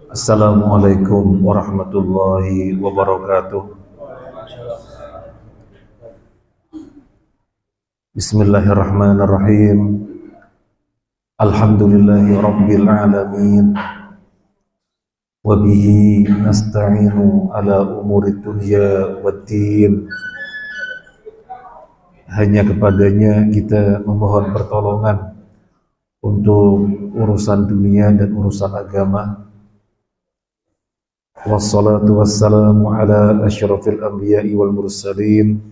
Assalamualaikum warahmatullahi wabarakatuh. Bismillahirrahmanirrahim. Alhamdulillahi rabbil alamin. Wabihi nasta'inu ala umuri dunya waddin. Hanya kepadanya kita memohon pertolongan untuk urusan dunia dan urusan agama. Wassalatu wassalamu ala asyrafil anbiya'i wal mursalin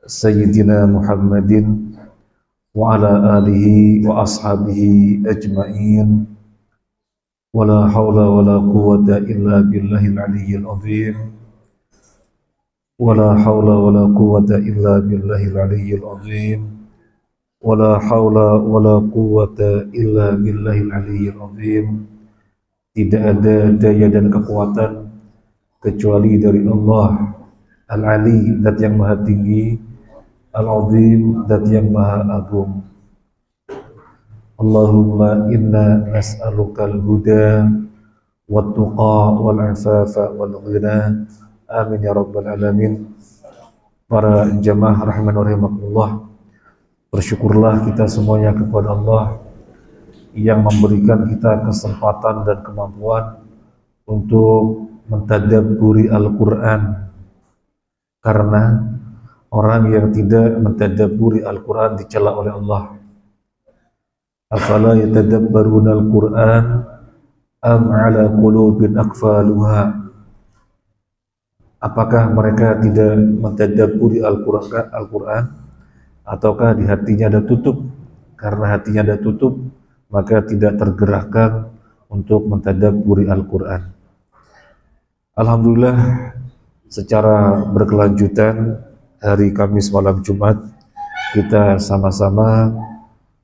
Sayyidina Muhammadin wa ala alihi wa ashabihi ajma'in. Wala hawla wala quwwata illa billahil aliyyil azim. Wala hawla wala quwwata illa billahil aliyyil azim. Wala hawla wala quwwata illa billahil aliyyil azim. Tidak ada daya dan kekuatan kecuali dari Allah Al-Ali, zat yang maha tinggi, Al-Azim, zat yang maha agung. Allahumma inna nas'alukal huda wat-tuqa wal-afafa wal-ghina. Amin ya rabbal alamin. Para jamaah rahiman wa rahimakumullah, bersyukurlah kita semuanya kepada Allah yang memberikan kita kesempatan dan kemampuan untuk mentadabburi Al-Quran. Karena orang yang tidak mentadabburi Al-Quran dicela oleh Allah. Afala yatadabbaruna Al-Quran am ala qulubin aqfaluha. Apakah mereka tidak mentadabburi Al-Quran ataukah di hatinya ada tutup? Karena hatinya ada tutup, maka tidak tergerakkan untuk mentadabburi Al-Quran. Alhamdulillah, secara berkelanjutan hari Kamis malam Jumat kita sama-sama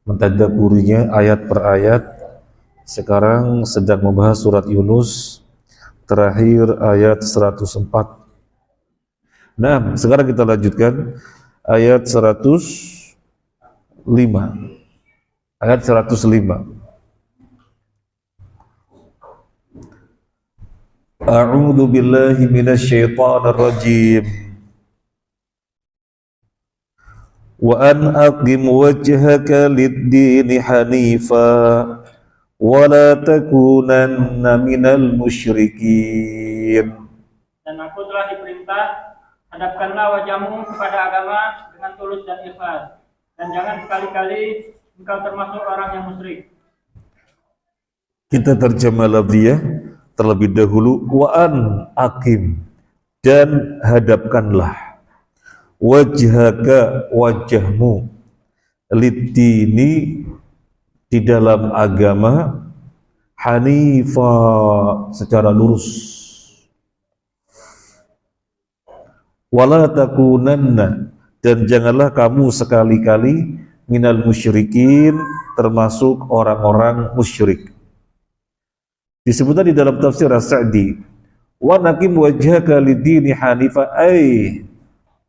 mentadabburinya ayat per ayat. Sekarang sedang membahas surat Yunus, terakhir ayat 104. Nah, sekarang kita lanjutkan ayat 105. Ayat 105. A'udzu billahi minasyaitonir rajim. Wa an aqim wajhaka lid-dini hanifa wa la takunanna minal musyrikin. Dan aku telah diperintah, hadapkanlah wajahmu kepada agama dengan tulus dan ikhlas, dan jangan sekali-kali engkau termasuk orang yang musyrik. Kita terjemah lafziyah terlebih dahulu. Wa an aqim, dan hadapkanlah, wajhaka, wajahmu, lid-dini, di dalam agama, hanifa, secara lurus, wala takunanna, dan janganlah kamu sekali-kali minal musyrikin, termasuk orang-orang musyrik. Disebutkan di dalam tafsir As-Sa'di, wa naqim wajhaka lid-dini hanifa, ay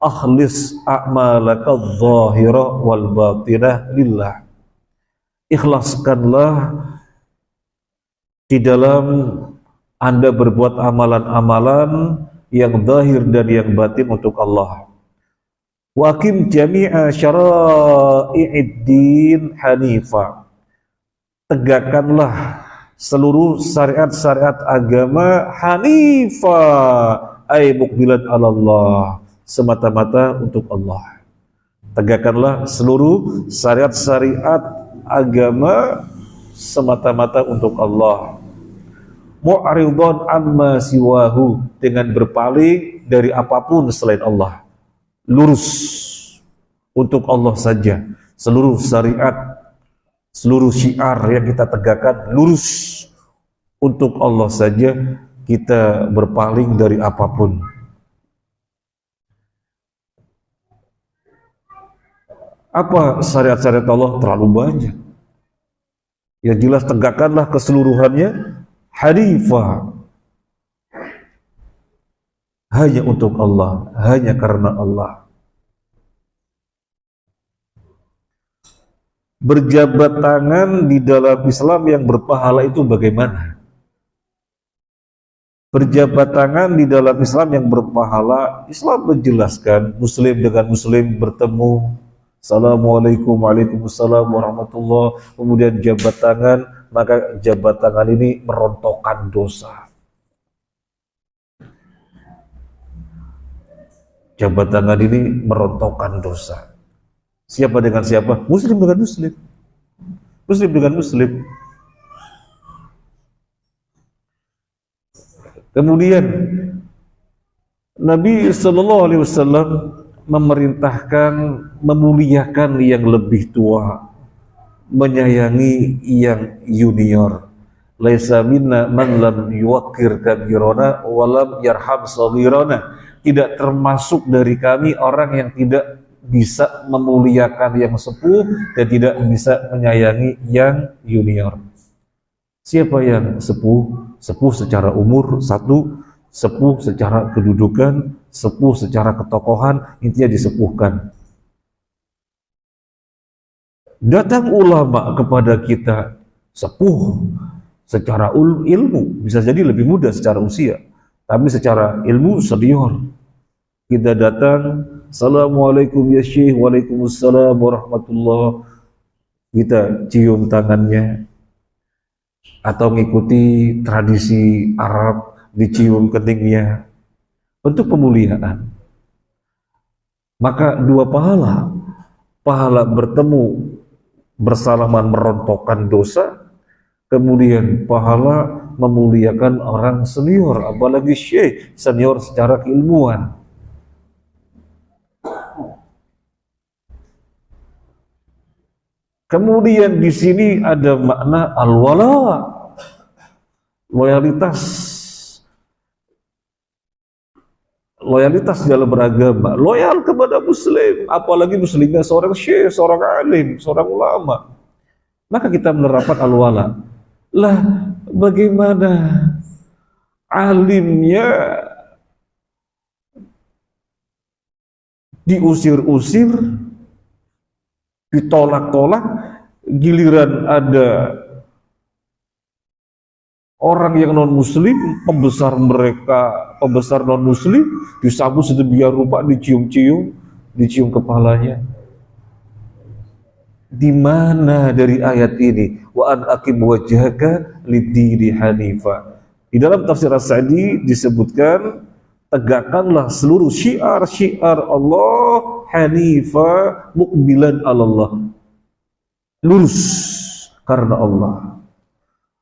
akhlis a'malaka adh-dhahira wal batinah lillah. Ikhlaskanlah di dalam Anda berbuat amalan-amalan yang zahir dan yang batin untuk Allah. Waqim jami'a syara'i'id din hanifa, tegakkanlah seluruh syariat-syariat agama hanifa, ay muqbilan 'ala Allah, semata-mata untuk Allah. Tegakkanlah seluruh syariat-syariat agama semata-mata untuk Allah. Mu'ridhan amma siwahu, dengan berpaling dari apapun selain Allah. Lurus untuk Allah saja. Seluruh syariat, seluruh syiar yang kita tegakkan lurus untuk Allah saja. Kita berpaling dari apapun. Apa syariat-syariat Allah? Terlalu banyak. Yang jelas tegakkanlah keseluruhannya hanifah, hanya untuk Allah, hanya karena Allah. Berjabat tangan di dalam Islam yang berpahala itu bagaimana? Berjabat tangan di dalam Islam yang berpahala. Islam menjelaskan muslim dengan muslim bertemu, Assalamualaikum, waalaikumsalam warahmatullah, kemudian jabat tangan, maka jabat tangan ini merontokkan dosa. Jabat tangan ini merontokkan dosa. Siapa dengan siapa? Muslim dengan muslim. Muslim dengan muslim. Kemudian Nabi Shallallahu Alaihi Wasallam memerintahkan memuliakan yang lebih tua, menyayangi yang junior. Laisa minna man lam yuwaqqir kabirana wa lam yarham shaghirana. Tidak termasuk dari kami orang yang tidak bisa memuliakan yang sepuh dan tidak bisa menyayangi yang junior. Siapa yang sepuh? Sepuh secara umur satu, sepuh secara kedudukan, sepuh secara ketokohan, intinya disepuhkan. Datang ulama kepada kita, sepuh secara ilmu, bisa jadi lebih muda secara usia, tapi secara ilmu senior. Kita datang, Assalamualaikum ya Syekh, waalaikumsalam warahmatullah. Kita cium tangannya, atau mengikuti tradisi Arab, dicium keningnya, bentuk pemuliaan. Maka dua pahala, pahala bertemu bersalaman merontokkan dosa, kemudian pahala memuliakan orang senior, apalagi syekh, senior secara keilmuan. Kemudian di sini ada makna al-wala, loyalitas. Loyalitas dalam beragama, loyal kepada muslim, apalagi muslimnya seorang syekh, seorang alim, seorang ulama. Maka kita menerapkan al-wala. Lah, bagaimana alimnya diusir-usir, ditolak-tolak, giliran ada orang yang non-muslim, pembesar mereka, pembesar non-muslim, disambut sedemikian rupa, dicium-cium, dicium kepalanya. Di mana dari ayat ini? Wa an aqim wajhaka lid-dini hanifa. Di dalam tafsir As-Sa'di disebutkan, tegakkanlah seluruh syiar-syiar Allah hanifa, muqbilan Allah, lurus karena Allah,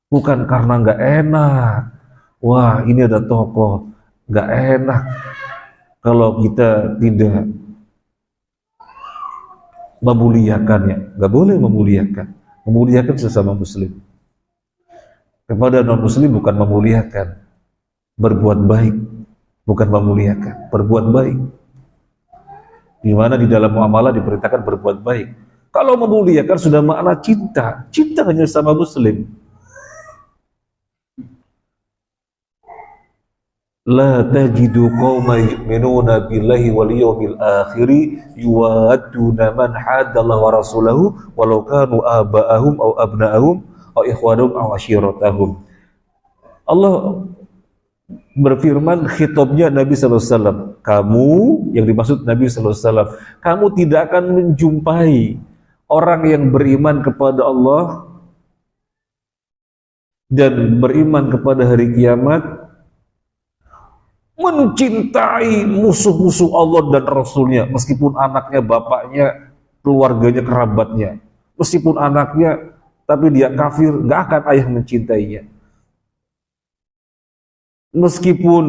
bukan karena nggak enak. Wah, ini ada tokoh, nggak enak kalau kita tidak memuliakannya. Nggak boleh memuliakan. Memuliakan sesama muslim. Kepada non muslim bukan memuliakan, berbuat baik, bukan memuliakan, berbuat baik. Di mana di dalam muamalah diperintahkan berbuat baik. Kalau memuliakan sudah makna cinta, cinta hanya sama muslim. La tajidu qauman yu'minuna billahi wal yawmil akhir yuwadduna man hadallahu wa rasulahu walau kanu aba'ahum aw abna'ahum aw ikhwanahum aw ashiratahum. Allah berfirman, khitabnya Nabi sallallahu alaihi wasallam, kamu, yang dimaksud Nabi sallallahu alaihi wasallam, kamu tidak akan menjumpai orang yang beriman kepada Allah dan beriman kepada hari kiamat mencintai musuh-musuh Allah dan Rasulnya, meskipun anaknya, bapaknya, keluarganya, kerabatnya, meskipun anaknya tapi dia kafir, nggak akan ayah mencintainya. Meskipun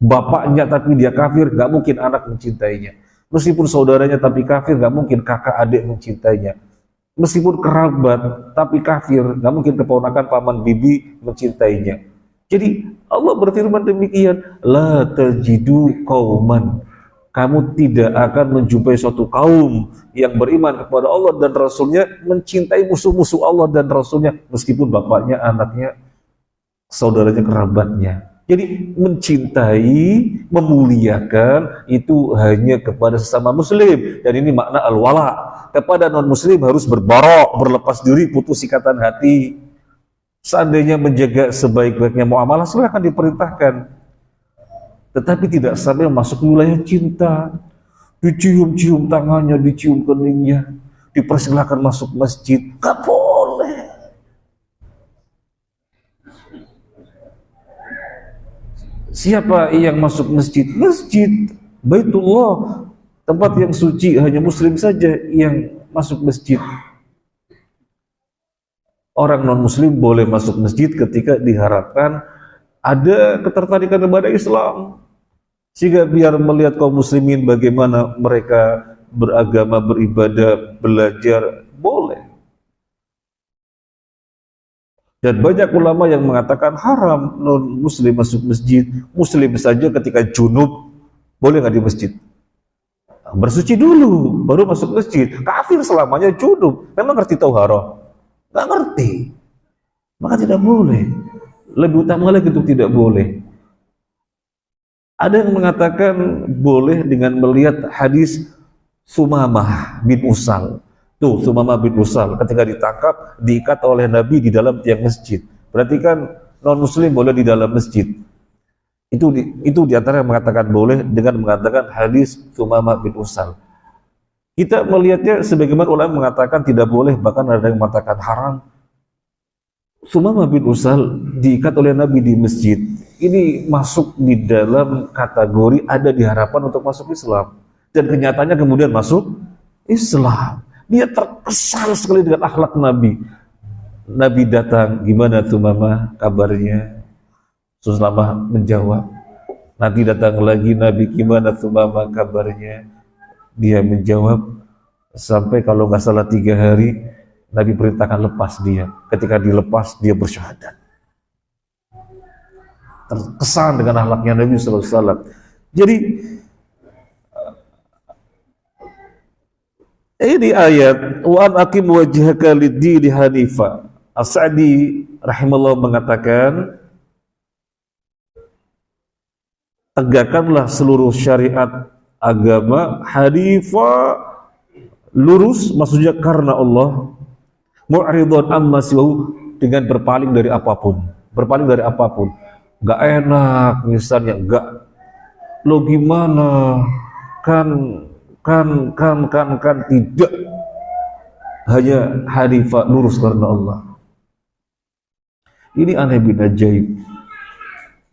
bapaknya tapi dia kafir, nggak mungkin anak mencintainya. Meskipun saudaranya tapi kafir, nggak mungkin kakak adik mencintainya. Meskipun kerabat tapi kafir, nggak mungkin keponakan paman bibi mencintainya. Jadi Allah berfirman demikian, la tajidu qauman, kamu tidak akan menjumpai suatu kaum yang beriman kepada Allah dan Rasulnya mencintai musuh-musuh Allah dan Rasulnya, meskipun bapaknya, anaknya, saudaranya, kerabatnya. Jadi mencintai, memuliakan itu hanya kepada sesama muslim, dan ini makna al-wala. Kepada non muslim harus berbarok, berlepas diri, putus ikatan hati. Seandainya menjaga sebaik-baiknya muamalah, silahkan diperintahkan. Tetapi tidak sampai masuk wilayah cinta, dicium-cium tangannya, dicium keningnya, dipersilahkan masuk masjid. Gak boleh. Siapa yang masuk masjid? Masjid Baitullah, tempat yang suci, hanya muslim saja yang masuk masjid. Orang non-muslim boleh masuk masjid ketika diharapkan ada ketertarikan kepada Islam, sehingga biar melihat kaum muslimin bagaimana mereka beragama, beribadah, belajar, boleh. Dan banyak ulama yang mengatakan haram non-muslim masuk masjid. Muslim saja ketika junub boleh nggak di masjid? Bersuci dulu baru masuk masjid. Kafir selamanya junub, memang ngerti tauharah? Nggak ngerti, maka tidak boleh. Lebih utama lagi itu tidak boleh. Ada yang mengatakan boleh dengan melihat hadis Sumamah bin Usal. Tuh, Sumamah bin Usal ketika ditangkap, diikat oleh Nabi di dalam tiang masjid. Berarti kan non-muslim boleh di dalam masjid. Itu diantara yang mengatakan boleh dengan mengatakan hadis Sumamah bin Usal. Kita melihatnya sebagaimana ulama mengatakan tidak boleh, bahkan ada yang mengatakan haram. Sumamah bin Usal diikat oleh Nabi di masjid. Ini masuk di dalam kategori ada diharapkan untuk masuk Islam. Dan kenyataannya kemudian masuk Islam. Dia terkesan sekali dengan akhlak Nabi. Nabi datang, gimana Sumamah kabarnya? Sumamah menjawab. Nanti datang lagi Nabi, gimana Sumamah kabarnya? Dia menjawab, sampai kalau nggak salah 3 hari Nabi perintahkan lepas dia. Ketika dilepas dia bersyahadat. Terkesan dengan akhlaknya Nabi SAW. Jadi ini ayat wa an aqim wajhaka lid-dini hanifa. As-Sa'di rahimahullah mengatakan, tegakkanlah seluruh syariat agama hanifa, lurus, maksudnya karena Allah, mu'ridun amma siwahu, dengan berpaling dari apapun. Berpaling dari apapun. Gak enak misalnya, gak, lo gimana, kan tidak. Hanya hanifa, lurus karena Allah. Ini aneh bin ajaib.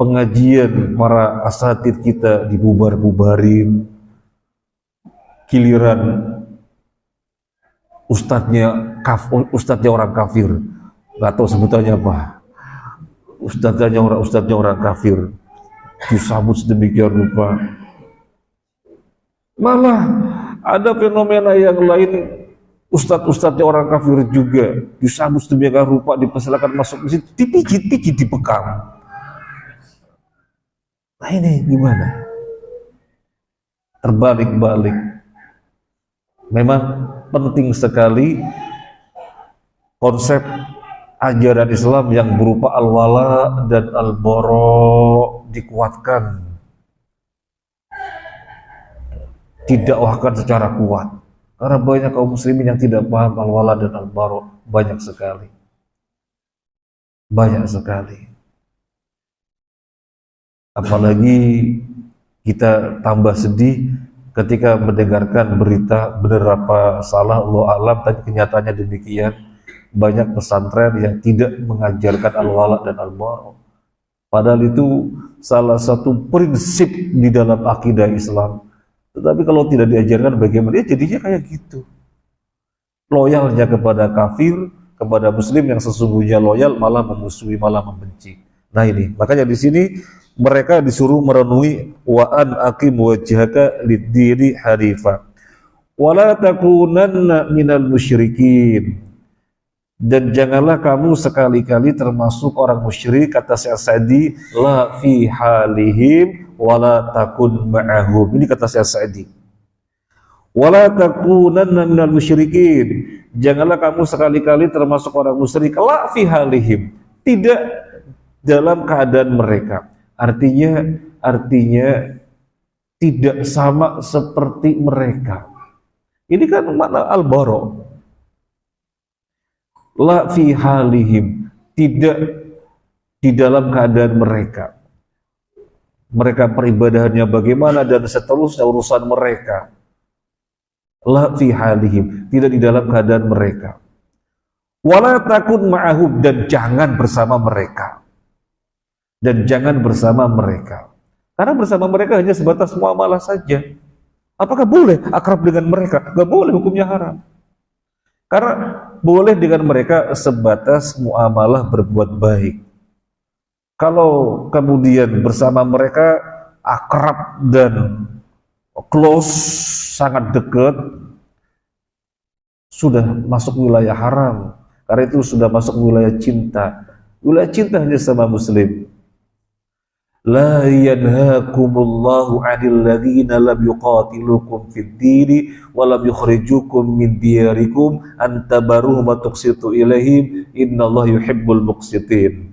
Pengajian para asatid kita dibubar-bubarin, giliran ustadznya orang kafir, nggak tahu sebutannya apa, ustadznya orang kafir, disambut sedemikian rupa. Malah ada fenomena yang lain, ustadznya orang kafir juga disambut sedemikian rupa, dipersilakan masuk masjid, dipijit-pijit, dipekam. Nah ini gimana? Terbalik-balik. Memang penting sekali konsep ajaran Islam yang berupa al-wala dan al-bara dikuatkan, didakwahkan secara kuat. Karena banyak kaum muslimin yang tidak paham al-wala dan al-bara, banyak sekali. Banyak sekali. Apalagi kita tambah sedih ketika mendengarkan berita, benar apa salah Allah alam, tapi kenyataannya demikian. Banyak pesantren yang tidak mengajarkan al-wala dan al-bara. Padahal itu salah satu prinsip di dalam akidah Islam. Tetapi kalau tidak diajarkan bagaimana, ya jadinya kayak gitu. Loyalnya kepada kafir, kepada muslim yang sesungguhnya loyal malah memusuhi, malah membenci. Nah ini, makanya di sini mereka disuruh merenungi wa an aqim wajhaka lid-dini hanifa wa la takunanna minal musyrikin, dan janganlah kamu sekali-kali termasuk orang musyrik. Kata Syekh Sa'di, la fi halihim wa la takun ma'ahum. Ini kata Syekh Sa'di, wa la takunanna minal musyrikin, janganlah kamu sekali-kali termasuk orang musyrik. La fi halihim, tidak dalam keadaan mereka. Artinya tidak sama seperti mereka. Ini kan makna al-bara. La fi halihim, tidak di dalam keadaan mereka peribadahannya bagaimana dan seterusnya urusan mereka. La fi halihim, tidak di dalam keadaan mereka. Wala takun ma'ahum, dan jangan bersama mereka. Dan jangan bersama mereka. Karena bersama mereka hanya sebatas muamalah saja. Apakah boleh akrab dengan mereka? Gak boleh, hukumnya haram. Karena boleh dengan mereka sebatas muamalah berbuat baik. Kalau kemudian bersama mereka akrab dan close, sangat dekat, sudah masuk wilayah haram. Karena itu sudah masuk wilayah cinta. Wilayah cinta hanya sama muslim. La yanhaakumullahu 'anil ladzina lam yuqatilukum fid dini wa lam yukhrijukum min diyarikum an tabarruhum wa tuqsitu ilaihim innallaha yuhibbul muqsitin.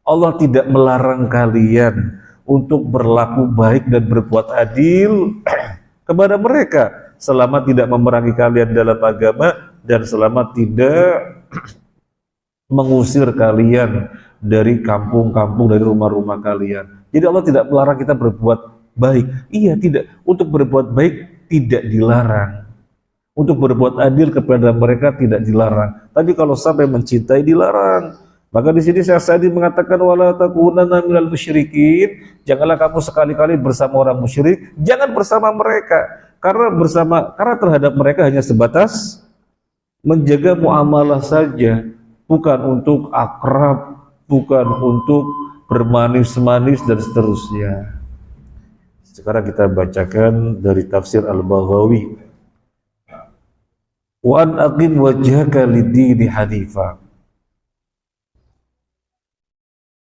Allah tidak melarang kalian untuk berlaku baik dan berbuat adil kepada mereka selama tidak memerangi kalian dalam agama dan selama tidak mengusir kalian dari kampung-kampung, dari rumah-rumah kalian. Jadi Allah tidak melarang kita berbuat baik. Iya, tidak. Untuk berbuat baik tidak dilarang. Untuk berbuat adil kepada mereka tidak dilarang. Tapi kalau sampai mencintai dilarang. Maka di sini Syekh Sa'di mengatakan wala takunanna minal musyrikin, janganlah kamu sekali-kali bersama orang musyrik, jangan bersama mereka. Karena terhadap mereka hanya sebatas menjaga muamalah saja, bukan untuk akrab, bukan untuk bermanis-manis dan seterusnya. Sekarang kita bacakan dari tafsir Al-Baghawi. Wa an aqim wajhaka lid-dini hanifa.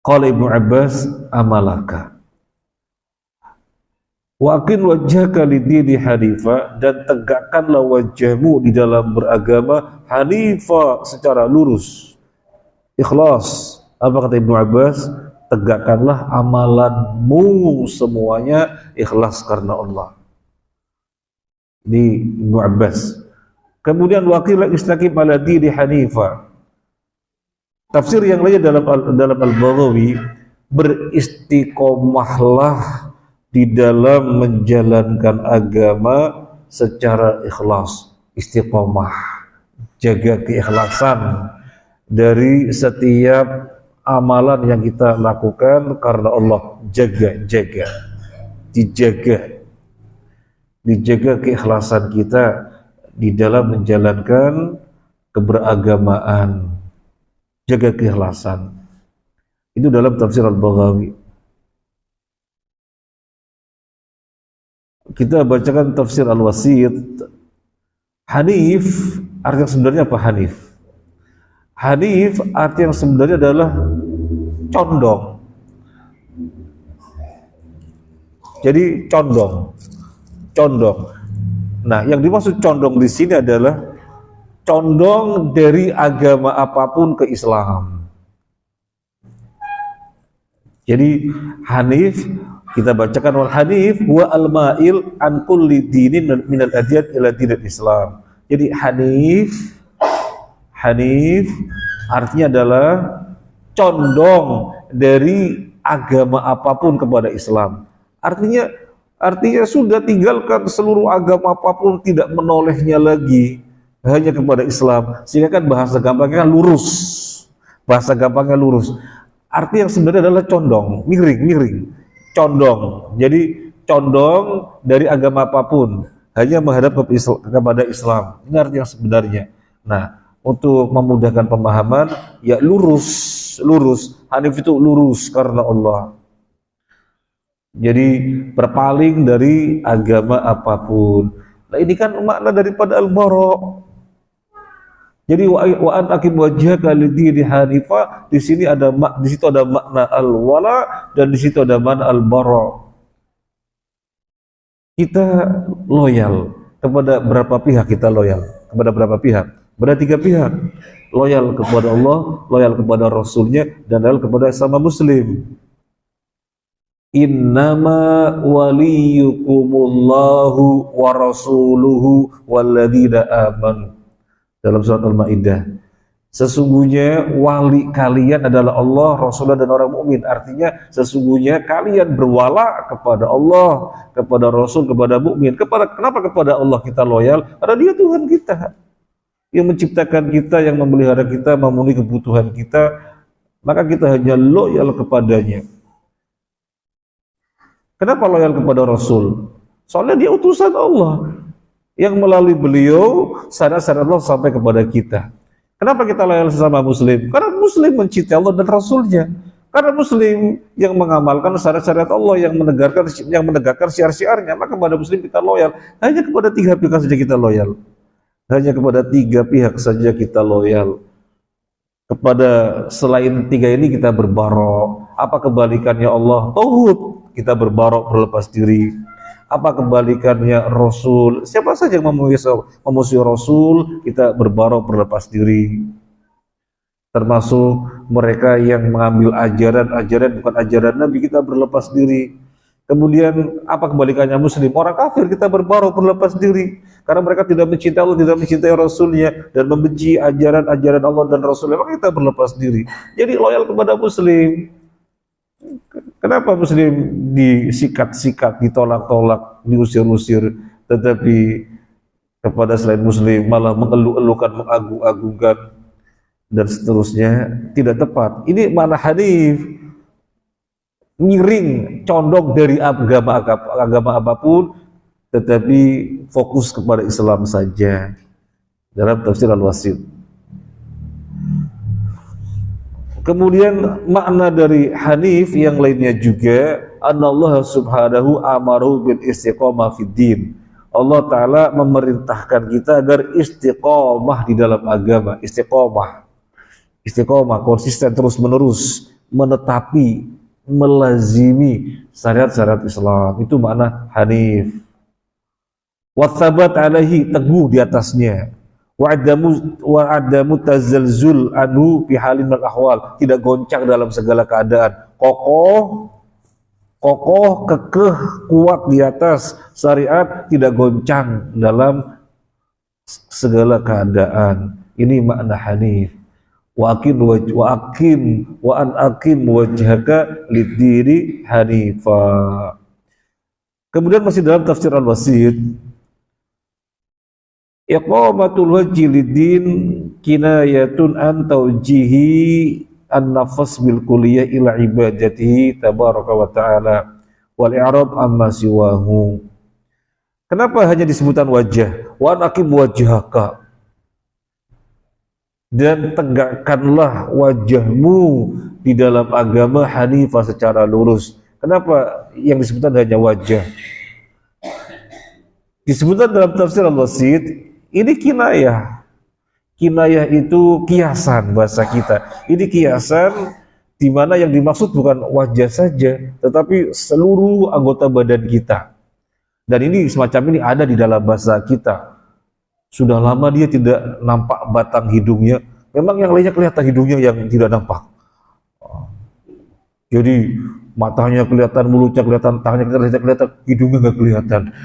Qala Ibnu Abbas amalaka. Wa aqim wajhaka lid-dini hanifa, dan tegakkanlah wajahmu di dalam beragama hanifa, secara lurus, ikhlas. Apa kata Ibnu Abbas? Tegakkanlah amalanmu semuanya ikhlas karena Allah. Ini Ibnu Abbas. Kemudian waqila istaqim ala dini hanifa. Tafsir yang lainnya dalam Al-Baghawi, beristiqomahlah di dalam menjalankan agama secara ikhlas. Istiqomah, jaga keikhlasan dari setiap amalan yang kita lakukan karena Allah. Dijaga keikhlasan kita di dalam menjalankan keberagamaan. Jaga keikhlasan. Itu dalam tafsir Al-Baghawi. Kita bacakan tafsir Al-Wasit. Hanif, arti yang sebenarnya apa Hanif? Hanif arti yang sebenarnya adalah condong. Jadi condong. Nah, yang dimaksud condong di sini adalah condong dari agama apapun ke Islam. Jadi Hanif, kita bacakan wal Hanif huwa al-ma'il an kulli dinin min al-adiyat ila dinil Islam. Jadi Hanif artinya adalah condong dari agama apapun kepada Islam. Artinya sudah tinggalkan seluruh agama apapun, tidak menolehnya lagi, hanya kepada Islam. Sehingga kan bahasa gampangnya lurus. Arti yang sebenarnya adalah condong, miring. Condong. Jadi condong dari agama apapun, hanya menghadap kepada Islam. Ini arti yang sebenarnya. Nah, untuk memudahkan pemahaman, ya lurus. Hanif itu lurus karena Allah. Jadi berpaling dari agama apapun. Nah, ini kan makna daripada al-bara'. Jadi wa an aqim wajhaka lid-dini hanifa, di situ ada makna al-wala dan di situ ada makna al-bara'. Kita loyal kepada berapa pihak? Kepada berapa pihak? Pada 3 pihak. Loyal kepada Allah, loyal kepada Rasulnya, dan loyal kepada sama muslim. Innama waliyukumullahu wa rasuluhu walladzina amanu. Dalam surat Al-Maidah. Sesungguhnya wali kalian adalah Allah, Rasulullah, dan orang mukmin. Artinya sesungguhnya kalian berwala kepada Allah, kepada Rasul, kepada mukmin. Kenapa kepada Allah kita loyal? Karena Dia Tuhan kita, yang menciptakan kita, yang memelihara kita, memenuhi kebutuhan kita. Maka kita hanya loyal kepadanya. Kenapa loyal kepada Rasul? Soalnya dia utusan Allah, yang melalui beliau syariat-syariat Allah sampai kepada kita. Kenapa kita loyal sesama Muslim? Karena Muslim mencintai Allah dan Rasulnya. Karena Muslim yang mengamalkan syariat-syariat Allah, yang menegakkan syiar-syiarnya, maka kepada Muslim kita loyal. Hanya kepada 3 pihak saja kita loyal. Hanya kepada 3 pihak saja kita loyal. Kepada selain 3 ini kita berbarok. Apa kebalikannya Allah? Tauhid. Kita berbarok, berlepas diri. Apa kebalikannya Rasul? Siapa saja yang memusuhi Rasul, kita berbarok, berlepas diri. Termasuk mereka yang mengambil ajaran bukan ajaran Nabi, kita berlepas diri. Kemudian apa kebalikannya Muslim? Orang kafir kita berbarok, berlepas diri. Karena mereka tidak mencintai Allah, tidak mencintai Rasulnya, dan membenci ajaran-ajaran Allah dan Rasulnya, maka kita berlepas diri. Jadi loyal kepada Muslim. Kenapa Muslim disikat-sikat, ditolak-tolak, diusir-usir, tetapi kepada selain Muslim malah mengeluh-elukan, mengagung-agungkan, dan seterusnya? Tidak tepat. Ini makna hadis, miring, condong dari agama apapun, tetapi fokus kepada Islam saja. Dalam tafsir Al-Wasit. Kemudian makna dari Hanif yang lainnya juga, Allah subhanahu amaru bil istiqomah fid din. Allah Ta'ala memerintahkan kita agar istiqomah di dalam agama. Istiqomah, konsisten, terus menerus, menetapi, melazimi syariat-syariat Islam. Itu makna Hanif. Watsabat alaihi, teguh di atasnya. Wa'adamu tazalzul anhu fi halin minal ahwal, tidak goncang dalam segala keadaan, kokoh, kekeh, kuat di atas syariat, tidak goncang dalam segala keadaan. Ini makna Hanif. Wa an aqim wajhaka lid-dini hanifa. Kemudian masih dalam tafsir Al-Wasit, iqamatul wajhi lid-din kinayatun an tawjihi an-nafs bil kulliyah ila ibadatihi tabaraka wa ta'ala wal i'rab amma siwahu. Kenapa hanya disebutkan wajah? Wa aqim wajhaka, dan tegakkanlah wajahmu di dalam agama hanifah secara lurus. Kenapa yang disebutkan hanya wajah? Disebutkan dalam tafsir Al-Wasit, ini kinayah. Kinayah itu kiasan bahasa kita. Ini kiasan di mana yang dimaksud bukan wajah saja, tetapi seluruh anggota badan kita. Dan ini semacam ini ada di dalam bahasa kita. Sudah lama dia tidak nampak batang hidungnya. Memang yang lainnya kelihatan, hidungnya yang tidak nampak. Jadi matanya kelihatan, mulutnya kelihatan, tangannya kelihatan, hidungnya nggak kelihatan.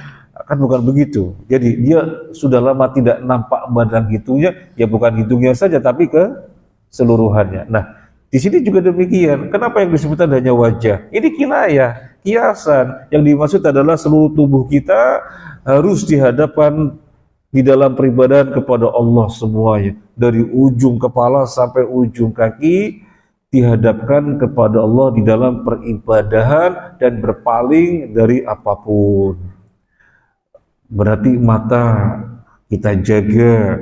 Kan bukan begitu. Jadi dia sudah lama tidak nampak badan hidungnya, ya bukan hidungnya saja, tapi keseluruhannya. Nah, di sini juga demikian. Kenapa yang disebutkan hanya wajah? Ini kinayah, kiasan. Yang dimaksud adalah seluruh tubuh kita harus dihadapkan di dalam peribadahan kepada Allah semuanya. Dari ujung kepala sampai ujung kaki dihadapkan kepada Allah di dalam peribadahan dan berpaling dari apapun. Berarti mata kita jaga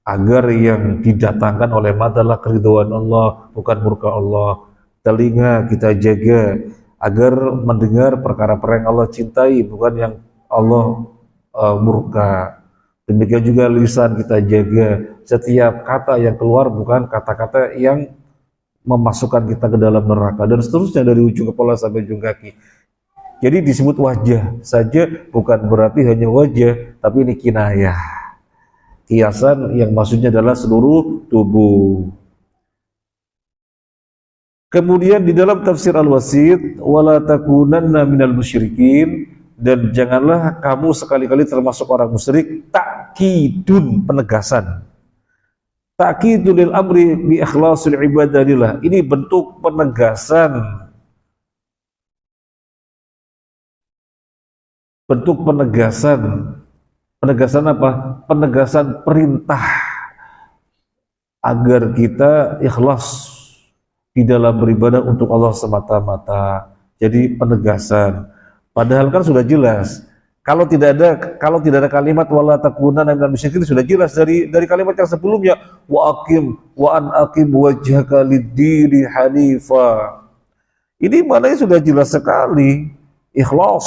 agar yang didatangkan oleh mata adalah keridhaan Allah, bukan murka Allah. Telinga kita jaga agar mendengar perkara-perkara yang Allah cintai, bukan yang Allah murka. Demikian juga lisan kita jaga, setiap kata yang keluar bukan kata-kata yang memasukkan kita ke dalam neraka, dan seterusnya dari ujung kepala sampai ujung kaki. Jadi disebut wajah saja, bukan berarti hanya wajah, tapi ini kinayah, kiasan yang maksudnya adalah seluruh tubuh. Kemudian di dalam tafsir Al-Wasit, wala takunanna minal musyrikin, dan janganlah kamu sekali-kali termasuk orang musyrik. Takkidun, penegasan. ta'kidul amri bi ikhlasil ibadillah. Ini bentuk penegasan penegasan apa? Penegasan perintah agar kita ikhlas di dalam beribadah untuk Allah semata-mata. Jadi penegasan. Padahal kan sudah jelas. Kalau tidak ada kalimat wala takunanna minal musyrikin, sudah jelas dari kalimat yang sebelumnya, wa aqim wajhaka lid-dini hanifa. Ini maknanya sudah jelas sekali. Ikhlas,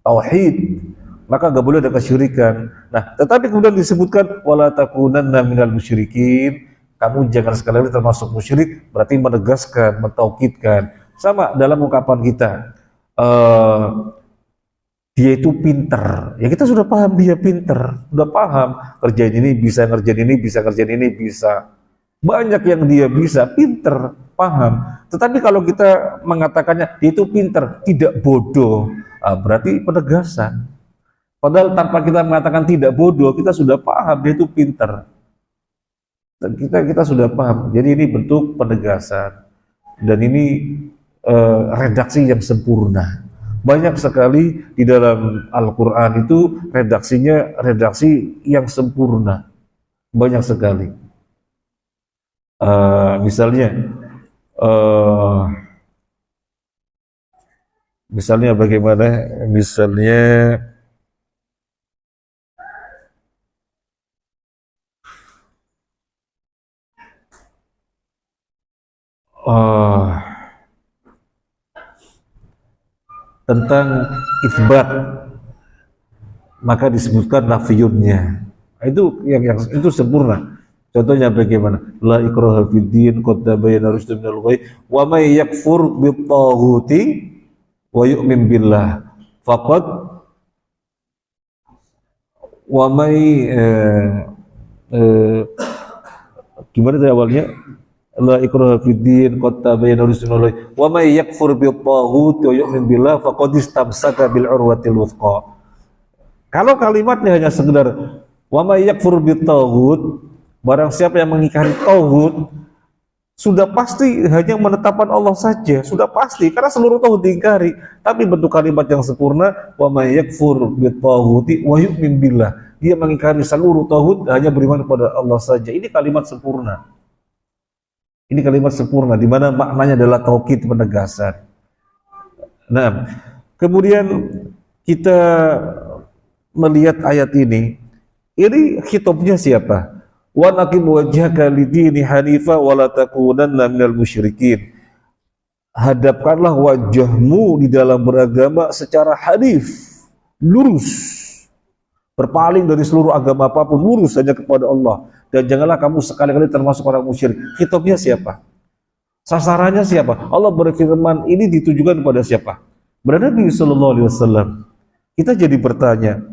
tauhid, maka nggak boleh ada kesyirikan. Nah, tetapi kemudian disebutkan wala takunanna minal musyrikin, kamu jangan sekali-kali termasuk musyrik, berarti menegaskan, mentaukidkan. Sama dalam ungkapan kita, dia itu pinter, ya kita sudah paham dia pinter, sudah paham kerjain ini bisa, ngerjain ini bisa, ngerjain ini bisa, banyak yang dia bisa, pinter, paham. Tetapi kalau kita mengatakannya dia itu pinter, tidak bodoh, berarti penegasan. Padahal tanpa kita mengatakan tidak bodoh, kita sudah paham dia itu pinter. Dan kita sudah paham. Jadi ini bentuk penegasan. Dan ini redaksi yang sempurna. Banyak sekali di dalam Al-Quran itu redaksi yang sempurna. Banyak sekali. Misalnya bagaimana? Misalnya tentang isbat, maka disebutkan nafiyunnya. Itu yang itu sempurna. Contohnya bagaimana? La ikraha fid din, qad tabayyana rusydu minal ghayy, wa may yakfur bit-taghuti wa yu'min billah faqad wa may gimana tadi awalnya? La ikraha fid din qad tabayyana rusydu minal ghayy wa may yakfur bit-taghuti wa yu'min billah faqad istamsaka bil urwatil wuthqa. Kalau kalimatnya hanya sekedar wa may yakfur bit-taghut, barang siapa yang mengingkari tauhid, sudah pasti hanya menetapkan Allah saja, sudah pasti karena seluruh tauhid diingkari. Tapi bentuk kalimat yang sempurna, wa may yakfur bit-taghuti wa yu'min billah, dia mengingkari seluruh tauhid, hanya beriman kepada Allah saja. Ini kalimat sempurna. Ini kalimat sempurna, di mana maknanya adalah taukid, penegasan. Nah, kemudian kita melihat ayat ini khitabnya siapa? Wa naqim wajhaka lidini hanifa wa la takunanna minal musyrikin. Hadapkanlah wajahmu di dalam beragama secara hanif, lurus, berpaling dari seluruh agama apapun, lurus hanya kepada Allah. Dan janganlah kamu sekali-kali termasuk orang musyrik. Khitabnya siapa? Sasarannya siapa? Allah berfirman, ini ditujukan kepada siapa? Kepada Nabi sallallahu alaihi wasallam. Kita jadi bertanya,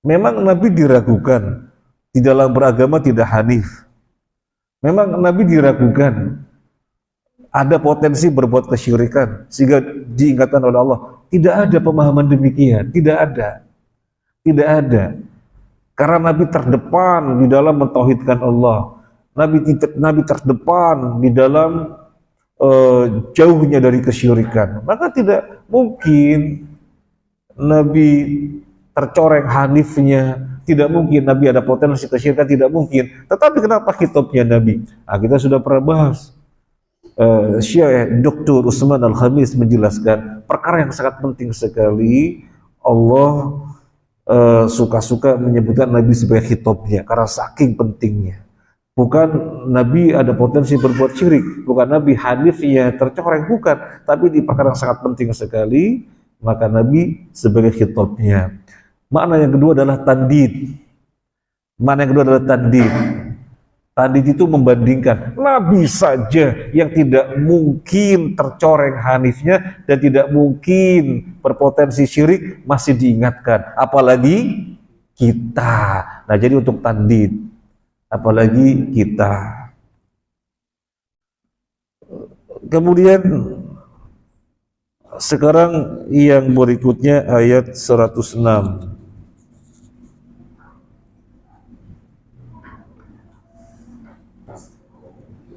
memang Nabi diragukan di dalam beragama tidak hanif? Memang Nabi diragukan ada potensi berbuat kesyirikan sehingga diingatkan oleh Allah? Tidak ada pemahaman demikian, tidak ada. Tidak ada. Karena Nabi terdepan di dalam mentauhidkan Allah. Nabi terdepan di dalam jauhnya dari kesyirikan. Maka tidak mungkin Nabi tercoreng hanifnya, tidak mungkin Nabi ada potensi kesyirikan, tidak mungkin. Tetapi kenapa khitabnya Nabi? Nah, kita sudah pernah bahas. Syekh Dr. Utsman Al-Khamis menjelaskan perkara yang sangat penting sekali. Allah suka-suka menyebutkan Nabi sebagai khitabnya karena saking pentingnya. Bukan Nabi ada potensi berbuat syirik, bukan Nabi hanifnya tercoreng, bukan, tapi di perkara yang sangat penting sekali, maka Nabi sebagai khitabnya. Makna yang kedua adalah tandid. Tandid itu membandingkan. Nabi saja yang tidak mungkin tercoreng hanifnya dan tidak mungkin berpotensi syirik masih diingatkan, apalagi kita. Nah, jadi untuk tandid, apalagi kita. Kemudian sekarang yang berikutnya ayat 106.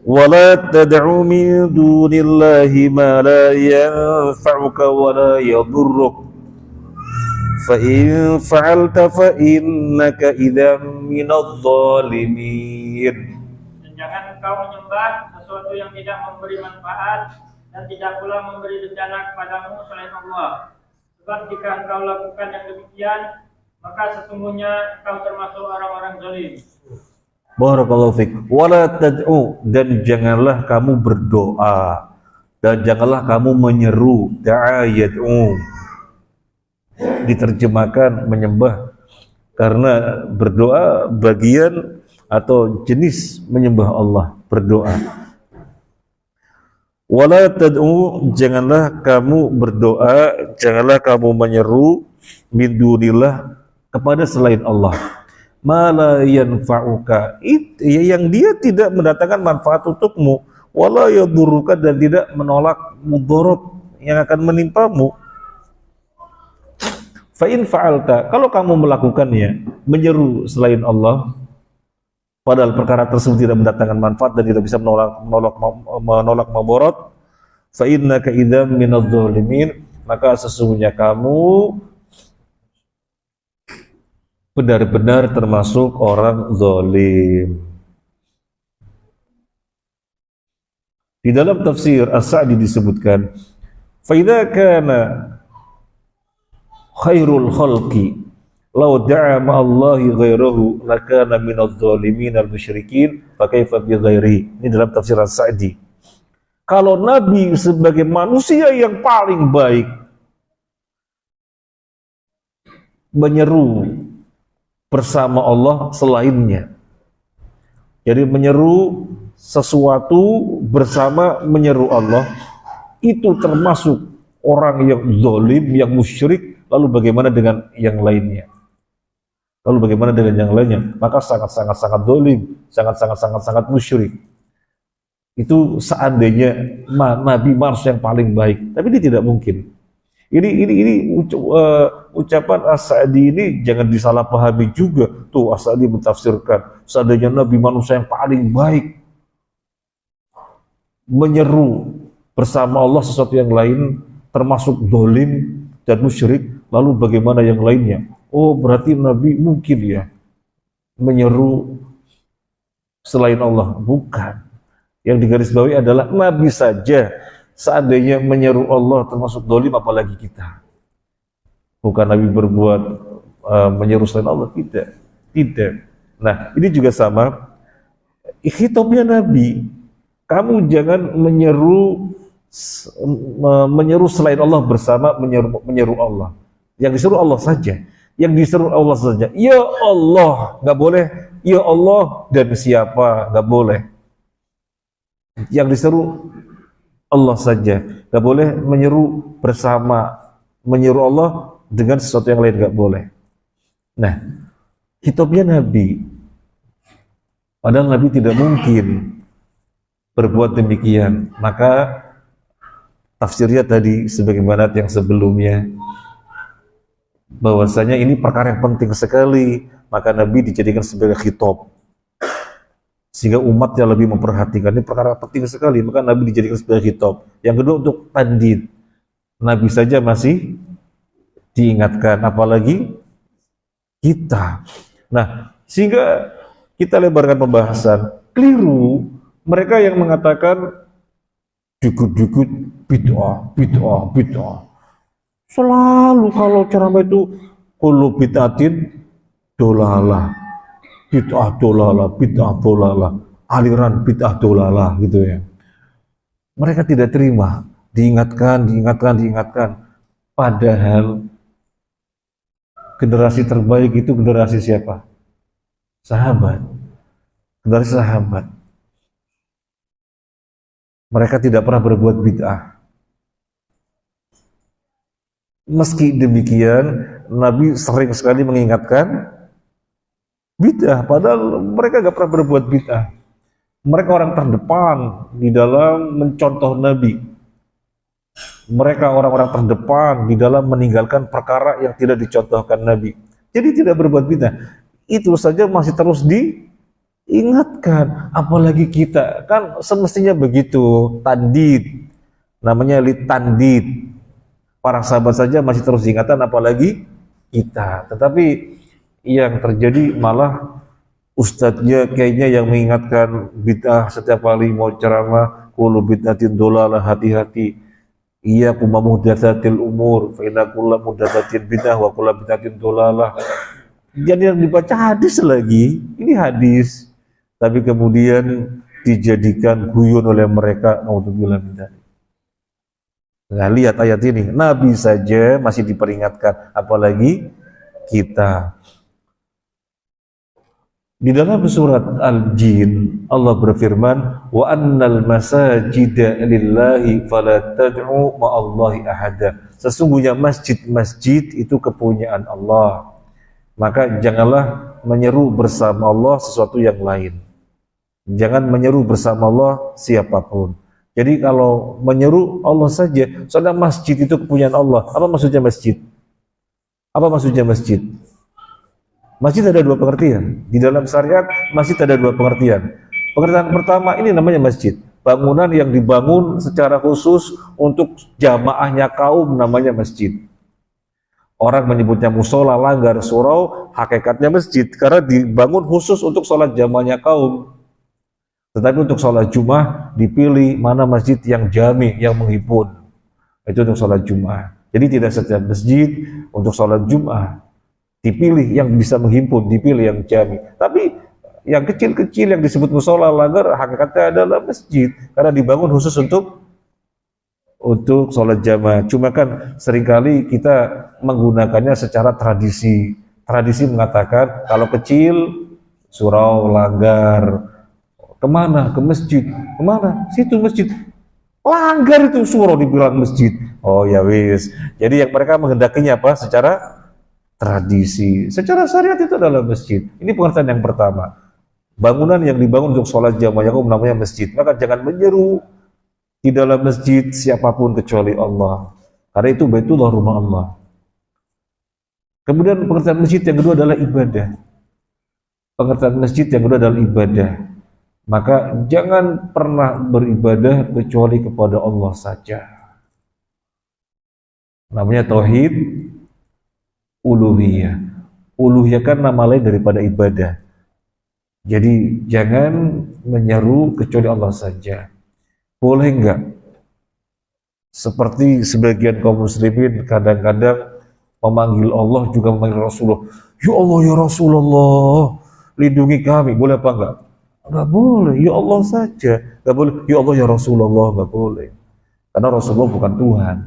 ولا تدع من دون الله ما لا ينفعك ولا يضرك فإن فعلت فإنك إذا من الظالمين. Dan jangan engkau menyembah sesuatu yang tidak memberi manfaat dan tidak pula memberi bencana kepadamu selain Allah. Sebab jika engkau lakukan yang demikian, maka sesungguhnya engkau termasuk orang-orang zalim. Barakallahu fiik. Wala tad'u, dan janganlah kamu berdoa dan janganlah kamu menyeru. Da'a yad'u, diterjemahkan menyembah, karena berdoa bagian atau jenis menyembah Allah, berdoa. Wala tad'u, janganlah kamu berdoa, janganlah kamu menyeru min dunillah, kepada selain Allah. Ma la yanfa'uka, yang dia tidak mendatangkan manfaat untukmu, wala yadurruka, dan tidak menolak mudarat yang akan menimpamu. Fa in fa'alta, kalau kamu melakukannya, menyeru selain Allah, padahal perkara tersebut tidak mendatangkan manfaat dan tidak bisa menolak mudarat, fa innaka idzam minadh dhalimin, maka sesungguhnya kamu benar-benar termasuk orang zalim. Di dalam tafsir As-Sa'di disebutkan, fa idza kana khairul khalqi law da'a ma'allahi ghairahu lakana minadh dhalimin al-musyrikin fa kaifa bi ghairihi. Ini dalam tafsir As-Sa'di. Kalau Nabi sebagai manusia yang paling baik menyeru bersama Allah selainnya, jadi menyeru sesuatu bersama menyeru Allah, itu termasuk orang yang zalim, yang musyrik. Lalu bagaimana dengan yang lainnya? Lalu bagaimana dengan yang lainnya? Maka sangat zalim, sangat musyrik. Itu seandainya Nabi manusia yang paling baik, tapi ini tidak mungkin. Ini ucapan As-Sa'di ini jangan disalahpahami juga. Tuh As-Sa'di mentafsirkan, seandainya Nabi manusia yang paling baik menyeru bersama Allah sesuatu yang lain, termasuk zalim dan musyrik, lalu bagaimana yang lainnya? Oh, berarti Nabi mungkin ya menyeru selain Allah. Bukan. Yang digarisbawahi adalah Nabi saja seandainya menyeru Allah termasuk zalim, apalagi kita. Bukan Nabi berbuat menyeru selain Allah, tidak. Nah, ini juga sama. Khitabnya Nabi, kamu jangan menyeru selain Allah bersama menyeru Allah. Yang diseru Allah saja. Yang diseru Allah saja. Ya Allah, nggak boleh. Ya Allah dan siapa, nggak boleh. Yang diseru Allah saja, nggak boleh menyeru bersama menyeru Allah dengan sesuatu yang lain, nggak boleh. Nah, khitabnya Nabi, padahal Nabi tidak mungkin berbuat demikian. Maka tafsirnya tadi sebagaimana yang sebelumnya, bahwasanya ini perkara yang penting sekali, maka Nabi dijadikan sebagai khitab sehingga umatnya lebih memperhatikan. Ini perkara penting sekali, maka Nabi dijadikan sebagai khitab. Yang kedua untuk tandid, Nabi saja masih diingatkan, apalagi kita. Nah, sehingga kita lebarkan pembahasan. Keliru mereka yang mengatakan dikut-dikut bid'ah. Selalu kalau ceramah itu kullu bid'atin dolalah, bid'ah dolalah, aliran bid'ah dolalah, gitu ya. Mereka tidak terima, diingatkan. Padahal generasi terbaik itu generasi siapa? Sahabat. Generasi sahabat. Mereka tidak pernah berbuat bid'ah. Meski demikian, Nabi sering sekali mengingatkan bid'ah, padahal mereka gak pernah berbuat bid'ah. Mereka orang terdepan di dalam mencontoh Nabi. Mereka orang-orang terdepan di dalam meninggalkan perkara yang tidak dicontohkan Nabi. Jadi tidak berbuat bid'ah. Itu saja masih terus Ingatkan, apalagi kita kan semestinya begitu. Tandid, namanya litandid. Para sahabat saja masih terus diingatkan, apalagi kita. Tetapi yang terjadi malah ustadznya kayaknya yang mengingatkan bid'ah setiap kali mau ceramah, kullu bid'atin dolalah, hati-hati. Iya kuma muhdatsatil umur, fa inna kullu muhdatsatin bid'ah wa kullu bid'atin dolalah. Jadi yang dibaca hadis lagi, ini hadis. Tapi kemudian dijadikan guyon oleh mereka. Naudzubillah min dzalik. Nah, lihat ayat ini, Nabi saja masih diperingatkan, apalagi kita. Di dalam surat Al-Jin, Allah berfirman, wa annal masajida lillahi fala tad'u ma'allahi ahada. Sesungguhnya masjid-masjid itu kepunyaan Allah. Maka janganlah menyeru bersama Allah sesuatu yang lain. Jangan menyeru bersama Allah siapapun. Jadi kalau menyeru Allah saja, soalnya masjid itu kepunyaan Allah. Apa maksudnya masjid? Apa maksudnya masjid? Masjid ada dua pengertian. Di dalam syariat, masjid ada dua pengertian. Pengertian pertama, ini namanya masjid. Bangunan yang dibangun secara khusus untuk jamaahnya kaum, namanya masjid. Orang menyebutnya musola, langgar, surau, hakikatnya masjid. Karena dibangun khusus untuk sholat jamaahnya kaum. Tetapi untuk sholat Jumat dipilih mana masjid yang jami, yang menghimpun. Itu untuk sholat Jumat. Jadi tidak setiap masjid untuk sholat Jumat dipilih yang bisa menghimpun, dipilih yang jami. Tapi yang kecil-kecil yang disebut musola, langgar, hakikatnya adalah masjid. Karena dibangun khusus untuk sholat jamaah. Cuma kan seringkali kita menggunakannya secara tradisi. Tradisi mengatakan kalau kecil surau, langgar. Kemana? Ke masjid. Kemana? Situ masjid. Langgar itu surau dibilang masjid. Oh ya wis. Jadi yang mereka menghendakinya apa? Secara tradisi. Secara syariat itu adalah masjid. Ini pengertian yang pertama. Bangunan yang dibangun untuk sholat jamaah namanya masjid. Maka jangan menyeru di dalam masjid siapapun kecuali Allah. Karena itu Baitullah, rumah Allah. Kemudian pengertian masjid yang kedua adalah ibadah. Pengertian masjid yang kedua adalah ibadah. Maka jangan pernah beribadah kecuali kepada Allah saja. Namanya tauhid uluhiyah. Uluhiyah kan nama lain daripada ibadah. Jadi jangan menyeru kecuali Allah saja. Boleh enggak? Seperti sebagian kaum muslimin kadang-kadang memanggil Allah juga memanggil Rasulullah. Ya Allah ya Rasulullah, lindungi kami. Boleh apa enggak? Enggak boleh. Ya Allah saja. Enggak boleh. Ya Allah ya Rasulullah, enggak boleh. Karena Rasulullah bukan Tuhan.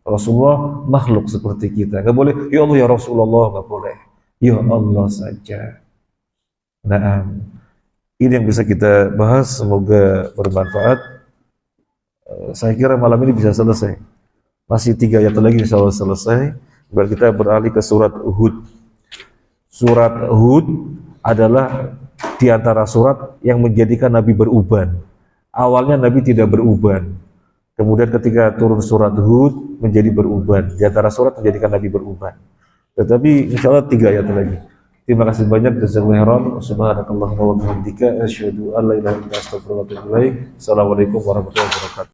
Rasulullah makhluk seperti kita. Enggak boleh. Ya Allah ya Rasulullah, enggak boleh. Ya Allah saja. Nah, ini yang bisa kita bahas. Semoga bermanfaat. Saya kira malam ini bisa selesai. Masih 3 ayat lagi insya Allah selesai. Biar kita beralih ke surat Hud. Surat Hud adalah di antara surat yang menjadikan Nabi beruban. Awalnya Nabi tidak beruban. Kemudian ketika turun surat Hud menjadi beruban. Di antara surat menjadikan Nabi beruban. Tetapi insya Allah 3 ayat lagi. Terima kasih banyak. Jazakumullah khairan. Subhanakallahumma wa bihamdika asyhadu an la ilaha illa anta astaghfiruka wa atubu ilaik. Assalamualaikum warahmatullahi wabarakatuh.